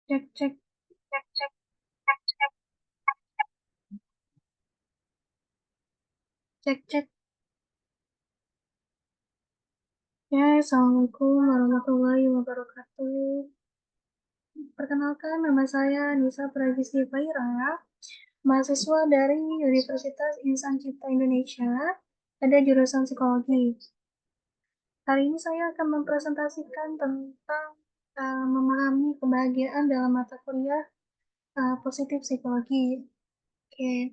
Cek, cek, cek, cek, cek, cek, cek, cek. Ya, Assalamualaikum warahmatullahi wabarakatuh. Perkenalkan, nama saya Nisa Pragisti Faira, mahasiswa dari Universitas Insan Cipta Indonesia, pada jurusan Psikologi. Kali ini saya akan mempresentasikan tentang memahami kebahagiaan dalam mata kuliah positif psikologi. Oke,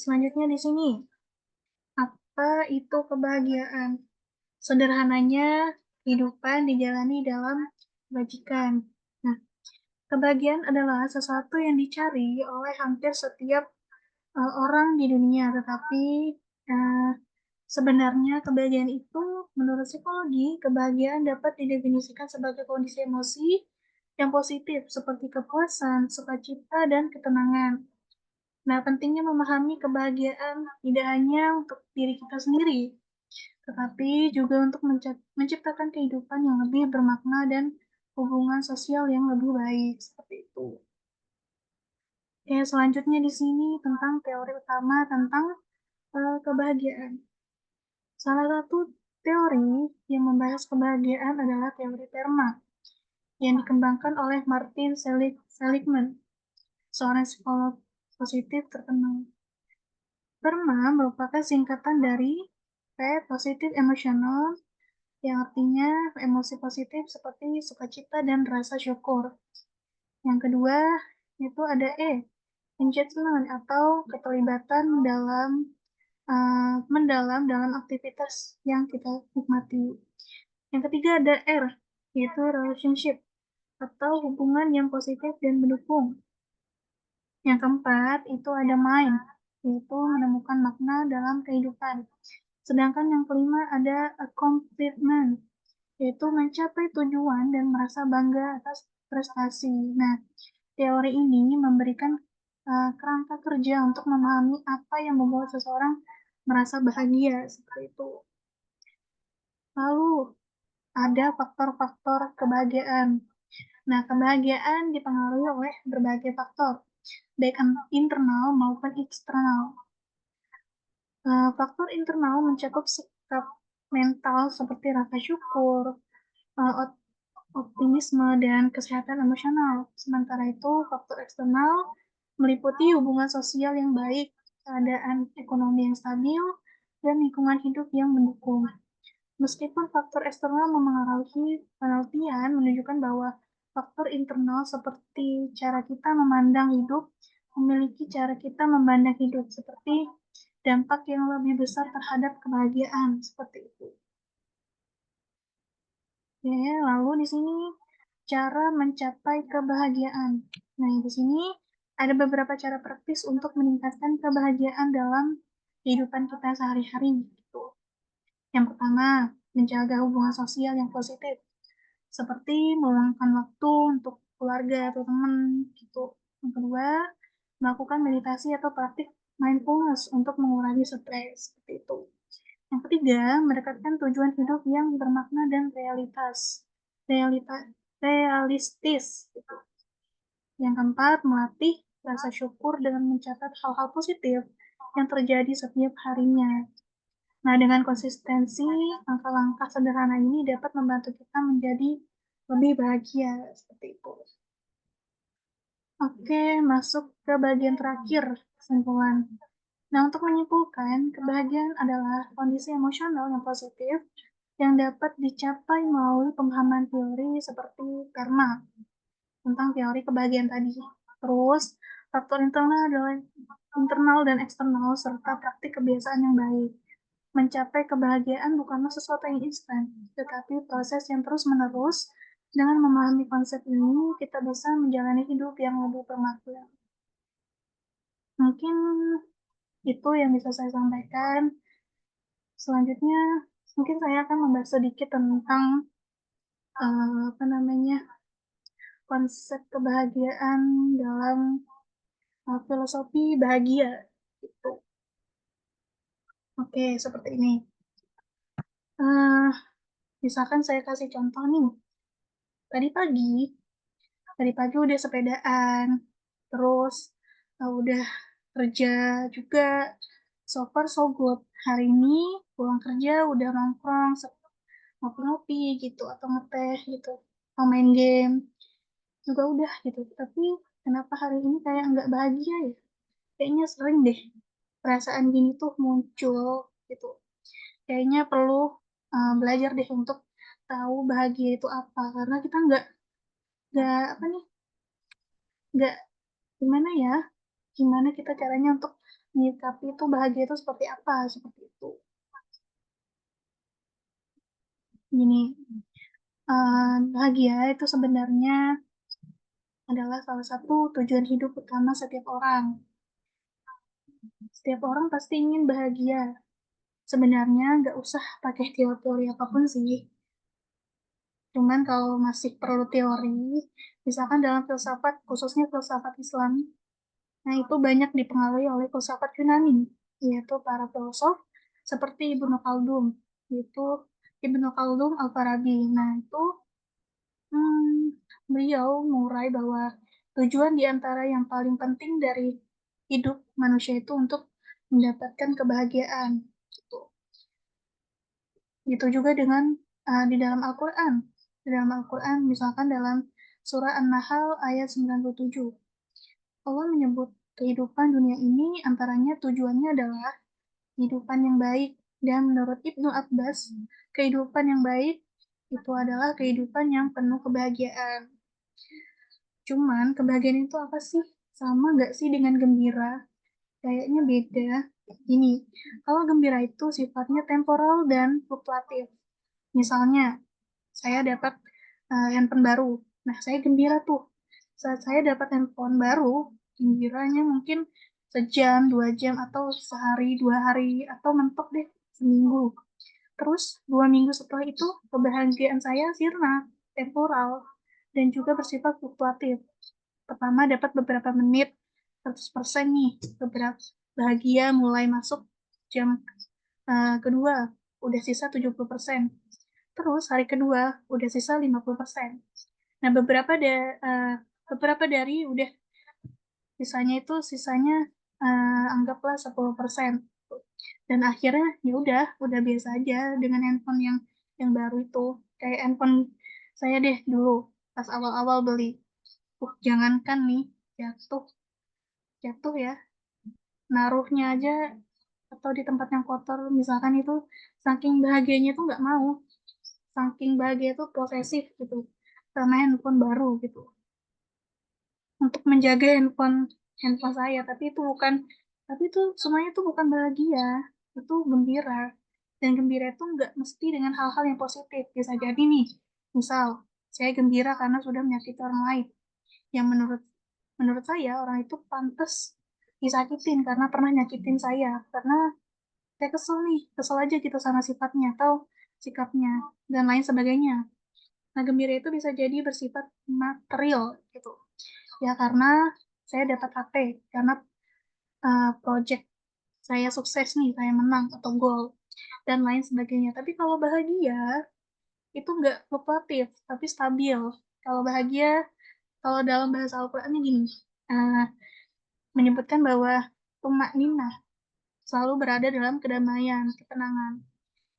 selanjutnya di sini. Apa itu kebahagiaan? Sederhananya, kehidupan dijalani dalam kebajikan. Nah, kebahagiaan adalah sesuatu yang dicari oleh hampir setiap orang di dunia, tetapi uh, sebenarnya kebahagiaan itu, menurut psikologi, kebahagiaan dapat didefinisikan sebagai kondisi emosi yang positif, seperti kepuasan, sukacita, dan ketenangan. Nah, pentingnya memahami kebahagiaan tidak hanya untuk diri kita sendiri, tetapi juga untuk menciptakan kehidupan yang lebih bermakna dan hubungan sosial yang lebih baik, seperti itu. Oke, selanjutnya di sini tentang teori utama tentang kebahagiaan. Salah satu teori yang membahas kebahagiaan adalah teori PERMA, yang dikembangkan oleh Martin Seligman, seorang psikolog positif terkenal. PERMA merupakan singkatan dari P, positive emotional, yang artinya emosi positif seperti sukacita dan rasa syukur. Yang kedua, itu ada E, engagement atau keterlibatan mendalam dalam aktivitas yang kita nikmati. Yang ketiga ada R, yaitu relationship atau hubungan yang positif dan mendukung. Yang keempat itu ada mind, yaitu menemukan makna dalam kehidupan. Sedangkan yang kelima ada accomplishment, yaitu mencapai tujuan dan merasa bangga atas prestasi. Nah, teori ini memberikan kerangka kerja untuk memahami apa yang membuat seseorang merasa bahagia, seperti itu. Lalu, ada faktor-faktor kebahagiaan. Nah, kebahagiaan dipengaruhi oleh berbagai faktor, baik internal maupun eksternal. Faktor internal mencakup sikap mental seperti rasa syukur, optimisme, dan kesehatan emosional. Sementara itu, faktor eksternal meliputi hubungan sosial yang baik, keadaan ekonomi yang stabil, dan lingkungan hidup yang mendukung. Meskipun faktor eksternal memengaruhi penelitian menunjukkan bahwa faktor internal seperti cara kita memandang hidup memiliki cara kita memandang hidup seperti dampak yang lebih besar terhadap kebahagiaan seperti itu. Ya, lalu di sini cara mencapai kebahagiaan. Nah, di sini ada beberapa cara praktis untuk meningkatkan kebahagiaan dalam kehidupan kita sehari-hari. Gitu. Yang pertama, menjaga hubungan sosial yang positif, seperti meluangkan waktu untuk keluarga atau teman. Gitu. Yang kedua, melakukan meditasi atau praktik mindfulness untuk mengurangi stres. Seperti itu. Yang ketiga, mendekatkan tujuan hidup yang bermakna dan realistis. Gitu. Yang keempat, melatih rasa syukur dengan mencatat hal-hal positif yang terjadi setiap harinya. Nah, dengan konsistensi, langkah-langkah sederhana ini dapat membantu kita menjadi lebih bahagia. Seperti itu. Oke, masuk ke bagian terakhir, kesimpulan. Nah, untuk menyimpulkan, kebahagiaan adalah kondisi emosional yang positif yang dapat dicapai melalui pemahaman teori seperti PERMA, tentang teori kebahagiaan tadi. Terus, faktor internal adalah internal dan eksternal serta praktik kebiasaan yang baik. Mencapai kebahagiaan bukanlah sesuatu yang instan, tetapi proses yang terus-menerus. Dengan memahami konsep ini, kita bisa menjalani hidup yang lebih bermakna. Mungkin itu yang bisa saya sampaikan. Selanjutnya, mungkin saya akan membahas sedikit tentang apa namanya konsep kebahagiaan dalam filosofi bahagia. Gitu. Oke, seperti ini. Uh, Misalkan saya kasih contoh nih, tadi pagi tadi pagi udah sepedaan, terus udah kerja juga. So far so good. Hari ini pulang kerja udah nongkrong, ngopi-ngopi gitu, atau ngeteh gitu, atau main game juga udah gitu. Tapi kenapa hari ini kayak nggak bahagia ya? Kayaknya sering deh perasaan gini tuh muncul gitu. Kayaknya perlu belajar deh untuk tahu bahagia itu apa, karena kita nggak apa nih, nggak gimana ya, gimana kita caranya untuk menyikapi itu bahagia itu seperti apa, seperti itu. Gini, bahagia itu sebenarnya adalah salah satu tujuan hidup utama setiap orang. Setiap orang pasti ingin bahagia. Sebenarnya nggak usah pakai teori-teori apapun sih. Cuman kalau masih perlu teori, misalkan dalam filsafat, khususnya filsafat Islam, nah itu banyak dipengaruhi oleh filsafat Yunani, yaitu para filosof seperti Ibnu Khaldun, yaitu Ibnu Khaldun Al-Farabi. Nah itu beliau mengurai bahwa tujuan di antara yang paling penting dari hidup manusia itu untuk mendapatkan kebahagiaan. Gitu. Gitu juga dengan di dalam Al-Quran. Di dalam Al-Quran, misalkan dalam surah An-Nahl ayat 97. Allah menyebut kehidupan dunia ini antaranya tujuannya adalah kehidupan yang baik. Dan menurut Ibnu Abbas, kehidupan yang baik itu adalah kehidupan yang penuh kebahagiaan. Cuman kebahagiaan itu apa sih? Sama nggak sih dengan gembira? Kayaknya beda. Ini, kalau gembira itu sifatnya temporal dan fluktuatif. Misalnya, saya dapat handphone baru. Nah, saya gembira tuh. Saat saya dapat handphone baru, gembiranya mungkin sejam, 2 jam, atau sehari, 2 hari, atau mentok deh, seminggu. Terus, 2 minggu setelah itu, kebahagiaan saya sirna, temporal, dan juga bersifat fluktuatif. Pertama dapat beberapa menit, 100% nih, beberapa bahagia mulai masuk jam kedua, udah sisa 70%. Terus hari kedua, udah sisa 50%. Nah, beberapa dari udah sisanya anggaplah 10%. Dan akhirnya ya udah biasa aja dengan handphone yang baru itu. Kayak handphone saya deh dulu pas awal-awal beli. Jangankan nih jatuh jatuh ya, naruhnya aja atau di tempat yang kotor misalkan itu, saking bahagianya tuh nggak mau, saking bahagia itu posesif gitu sama handphone baru gitu, untuk menjaga handphone handphone saya. Tapi itu semuanya tuh bukan bahagia, itu gembira. Dan gembira itu nggak mesti dengan hal-hal yang positif. Bisa jadi nih, misal saya gembira karena sudah menyakiti orang lain, yang menurut menurut saya orang itu pantas disakitin karena pernah nyakitin saya, karena saya kesel aja gitu sama sifatnya atau sikapnya dan lain sebagainya. Nah, gembira itu bisa jadi bersifat material gitu. Ya karena saya dapat HP, karena project saya sukses nih, saya menang atau goal dan lain sebagainya. Tapi kalau bahagia itu nggak fluktuatif, tapi stabil. Kalau bahagia, kalau dalam bahasa Al-Qur'annya gini, uh, menyebutkan bahwa tumak ninah selalu berada dalam kedamaian, ketenangan,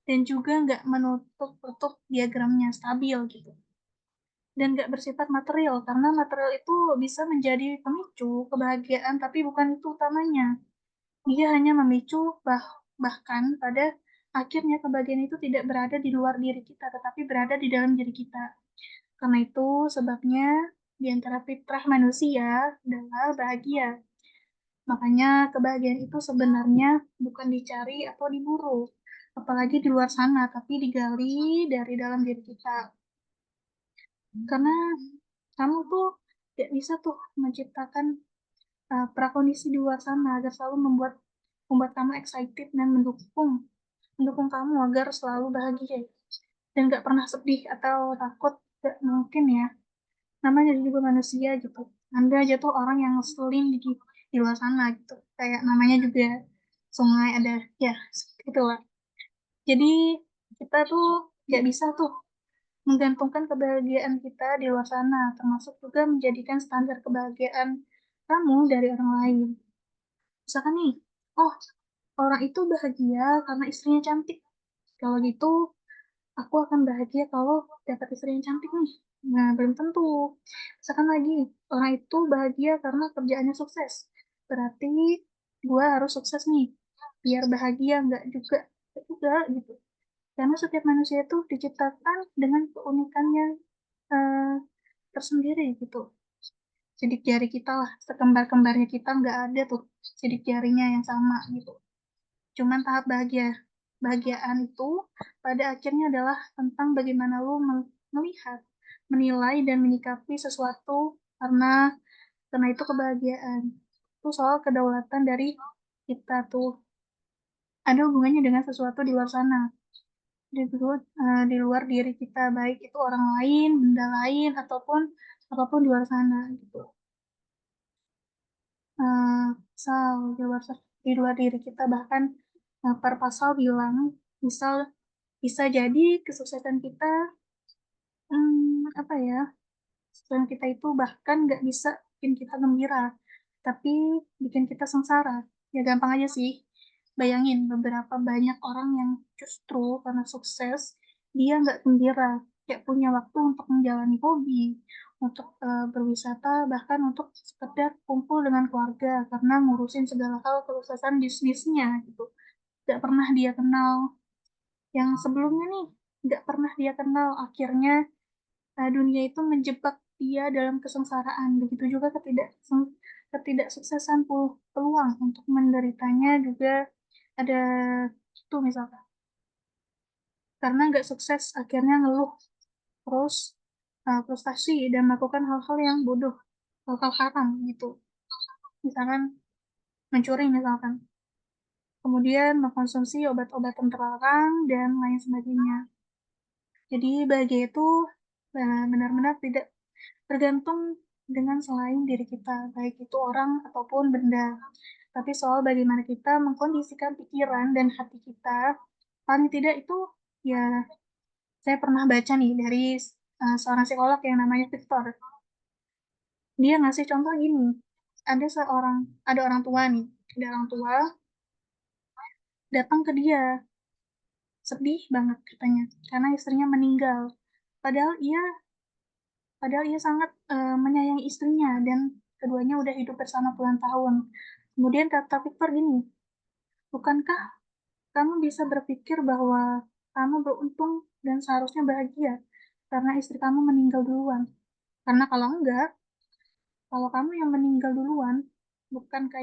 dan juga nggak menutup-tutup diagramnya, stabil gitu. Dan nggak bersifat material, karena material itu bisa menjadi pemicu kebahagiaan, tapi bukan itu utamanya. Dia hanya memicu bahkan pada akhirnya kebahagiaan itu tidak berada di luar diri kita, tetapi berada di dalam diri kita. Karena itu sebabnya di antara fitrah manusia adalah bahagia. Makanya kebahagiaan itu sebenarnya bukan dicari atau diburu, apalagi di luar sana, tapi digali dari dalam diri kita. Karena kamu tuh gak bisa tuh menciptakan prakondisi di luar sana agar selalu membuat membuat kamu excited dan mendukung kamu agar selalu bahagia dan gak pernah sedih atau takut. Gak mungkin ya, namanya juga manusia gitu. Anda aja tuh orang yang ngeselin di luar sana gitu, kayak namanya juga sungai ada, ya gitu lah. Jadi kita tuh gak bisa tuh menggantungkan kebahagiaan kita di luar sana, termasuk juga menjadikan standar kebahagiaan kamu dari orang lain. Misalkan nih, oh, orang itu bahagia karena istrinya cantik. Kalau gitu, aku akan bahagia kalau dapat istri yang cantik nih. Nah, belum tentu. Misalkan lagi, orang itu bahagia karena kerjaannya sukses. Berarti gue harus sukses nih, biar bahagia, nggak juga gitu. Karena setiap manusia itu diciptakan dengan keunikannya eh, tersendiri gitu. Sidik jari kita lah, sekembar-kembarnya kita nggak ada tuh sidik jarinya yang sama gitu. Cuman tahap bahagiaan itu pada akhirnya adalah tentang bagaimana lu melihat, menilai dan menyikapi sesuatu karena itu kebahagiaan. Itu soal kedaulatan dari kita tuh ada hubungannya dengan sesuatu di luar sana, di luar diri kita, baik itu orang lain, benda lain ataupun apapun di luar sana gitu. Misal di luar diri kita, bahkan per pasal bilang misal bisa jadi kesuksesan kita apa ya, kesuksesan kita itu bahkan nggak bisa bikin kita gembira, tapi bikin kita sengsara. Ya gampang aja sih, bayangin beberapa banyak orang yang justru karena sukses dia nggak gembira, kayak punya waktu untuk menjalani hobi, untuk berwisata, bahkan untuk sekedar kumpul dengan keluarga karena ngurusin segala hal kesuksesan bisnisnya gitu. Nggak pernah dia kenal yang sebelumnya nih, nggak pernah dia kenal, akhirnya dunia itu menjebak dia dalam kesengsaraan. Begitu juga ketidaksuksesan peluang untuk menderitanya juga ada itu misalkan. Karena nggak sukses, akhirnya ngeluh terus, frustasi dan melakukan hal-hal yang bodoh, hal-hal haram gitu. Misalkan mencuri misalkan. Kemudian mengkonsumsi obat-obatan terlarang dan lain sebagainya. Jadi bahagia itu benar-benar tidak tergantung dengan selain diri kita, baik itu orang ataupun benda. Tapi soal bagaimana kita mengkondisikan pikiran dan hati kita, paling tidak itu ya saya pernah baca nih dari seorang psikolog yang namanya Victor. Dia ngasih contoh gini, ada orang tua nih, ada orang tua datang ke dia, sedih banget katanya, karena istrinya meninggal. Padahal ia Padahal ia sangat menyayangi istrinya dan keduanya udah hidup bersama puluhan tahun. Kemudian kata Victor gini, bukankah kamu bisa berpikir bahwa kamu beruntung dan seharusnya bahagia karena istri kamu meninggal duluan? Karena kalau kamu yang meninggal duluan, bukankah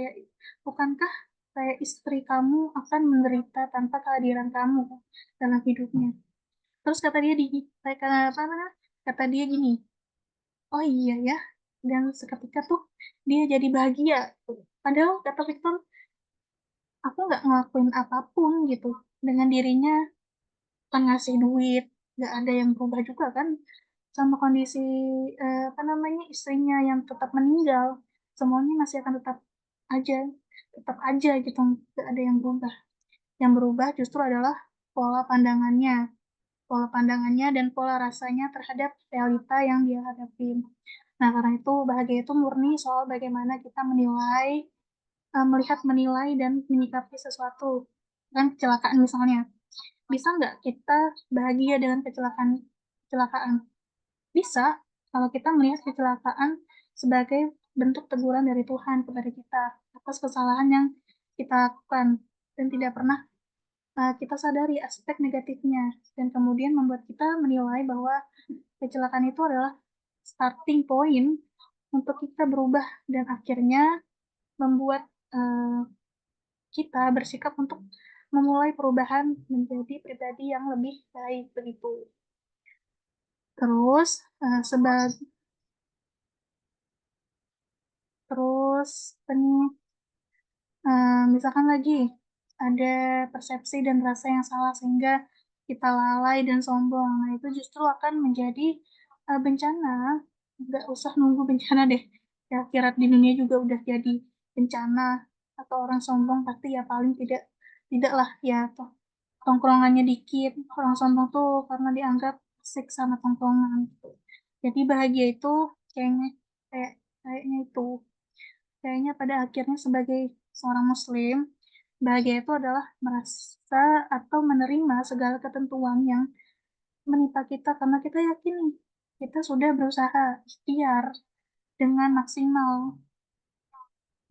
kayak istri kamu akan menderita tanpa kehadiran kamu dalam hidupnya? Terus kata dia gini, oh iya ya, dan seketika tuh dia jadi bahagia. Padahal kata Victor, aku nggak ngelakuin apapun gitu dengan dirinya, kan ngasih duit, nggak ada yang berubah juga kan sama kondisi apa namanya istrinya yang tetap meninggal, semuanya masih akan aja, tetap aja gitu, nggak ada yang berubah. Yang berubah justru adalah pola pandangannya, dan pola rasanya terhadap realita yang dia hadapi. Nah, karena itu bahagia itu murni soal bagaimana kita melihat, menilai, dan menyikapi sesuatu. Kan kecelakaan misalnya. Bisa nggak kita bahagia dengan kecelakaan? Bisa, kalau kita melihat kecelakaan sebagai bentuk teguran dari Tuhan kepada kita atas kesalahan yang kita lakukan dan tidak pernah kita sadari aspek negatifnya, dan kemudian membuat kita menilai bahwa kecelakaan itu adalah starting point untuk kita berubah dan akhirnya membuat eh, kita bersikap untuk memulai perubahan menjadi pribadi yang lebih baik begitu. Terus eh, sebagai terus ini misalkan lagi ada persepsi dan rasa yang salah sehingga kita lalai dan sombong. Nah, itu justru akan menjadi bencana. Nggak usah nunggu bencana deh. Ya, akhirat di dunia juga udah jadi bencana. Atau orang sombong pasti ya paling tidak lah ya toh tongkrongannya dikit. Orang sombong tuh karena dianggap asik sama tongkrongan gitu. Jadi bahagia itu kayaknya kayaknya itu kayaknya pada akhirnya sebagai seorang muslim, bahagia itu adalah merasa atau menerima segala ketentuan yang menimpa kita karena kita yakin nih, kita sudah berusaha ikhtiar dengan maksimal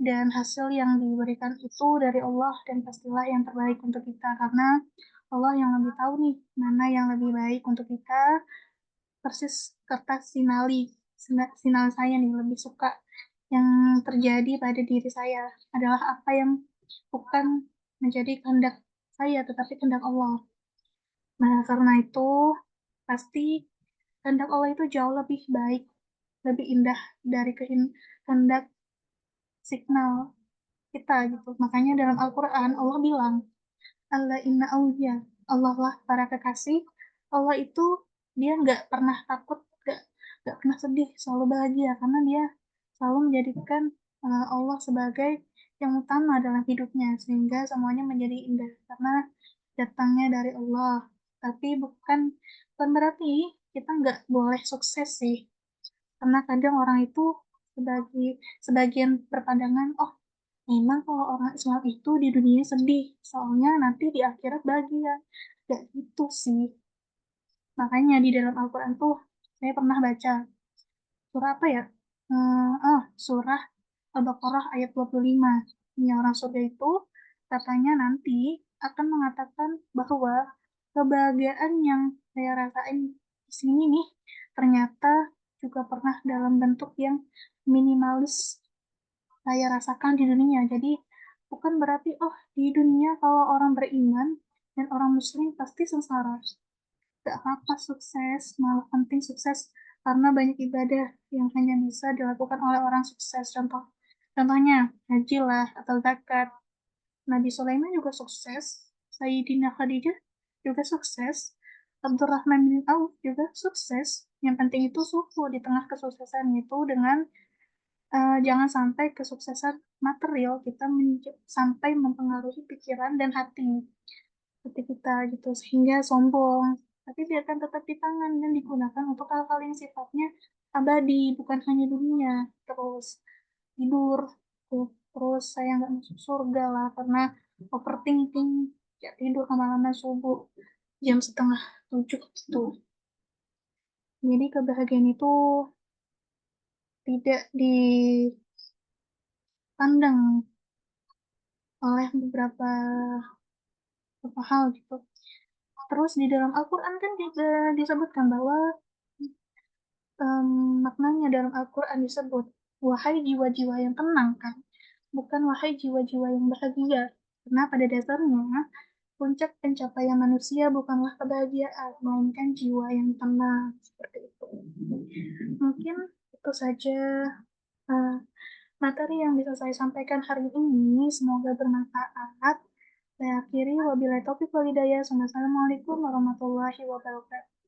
dan hasil yang diberikan itu dari Allah dan pastilah yang terbaik untuk kita karena Allah yang lebih tahu nih mana yang lebih baik untuk kita. Persis kertas sinali saya nih lebih suka yang terjadi pada diri saya adalah apa yang bukan menjadi kehendak saya tetapi kehendak Allah. Nah, karena itu pasti kehendak Allah itu jauh lebih baik, lebih indah dari kehendak signal kita gitu. Makanya dalam Al-Quran Allah bilang, Allah inna awliya, Allah lah para kekasih. Allah itu dia nggak pernah takut, nggak pernah sedih, selalu bahagia karena dia selalu menjadikan Allah sebagai yang utama dalam hidupnya sehingga semuanya menjadi indah karena datangnya dari Allah. Tapi bukan berarti kita nggak boleh sukses sih, karena kadang orang itu sebagian berpandangan, oh memang kalau orang Islam itu di dunia sedih, soalnya nanti di akhirat bahagia. Gak gitu sih. Makanya di dalam Al-Quran tuh saya pernah baca surah apa ya? Surah Al-Baqarah ayat 25. Yang orang surga itu katanya nanti akan mengatakan bahwa kebahagiaan yang saya rasain di sini nih ternyata juga pernah dalam bentuk yang minimalis saya rasakan di dunia. Jadi bukan berarti oh di dunia kalau orang beriman dan orang muslim pasti sengsara. Gak apa-apa sukses, malah penting sukses karena banyak ibadah yang hanya bisa dilakukan oleh orang sukses. Contohnya haji lah atau zakat. Nabi Sulaiman juga sukses, Sayyidina Khadijah juga sukses, Abdurrahman bin Auf juga sukses. Yang penting itu suhu di tengah kesuksesan itu dengan jangan sampai kesuksesan material kita sampai mempengaruhi pikiran dan hati kita gitu sehingga sombong. Tapi biarkan tetap di tangan dan digunakan untuk hal-hal yang sifatnya abadi, bukan hanya dunia. Terus tidur, terus saya nggak masuk surga lah karena overthinking, ya tidur kemalaman subuh jam setengah 7 gitu. Jadi kebahagiaan itu tidak dipandang oleh beberapa hal gitu. Terus di dalam Al-Quran kan juga disebutkan bahwa em, maknanya dalam Al-Quran disebut wahai jiwa-jiwa yang tenang kan, bukan wahai jiwa-jiwa yang bahagia. Karena pada dasarnya puncak pencapaian manusia bukanlah kebahagiaan, melainkan jiwa yang tenang seperti itu. Mungkin itu saja eh, materi yang bisa saya sampaikan hari ini. Semoga bermanfaat. Saya akhiri wabillahi taufiq wal hidayah. Assalamualaikum warahmatullahi wabarakatuh.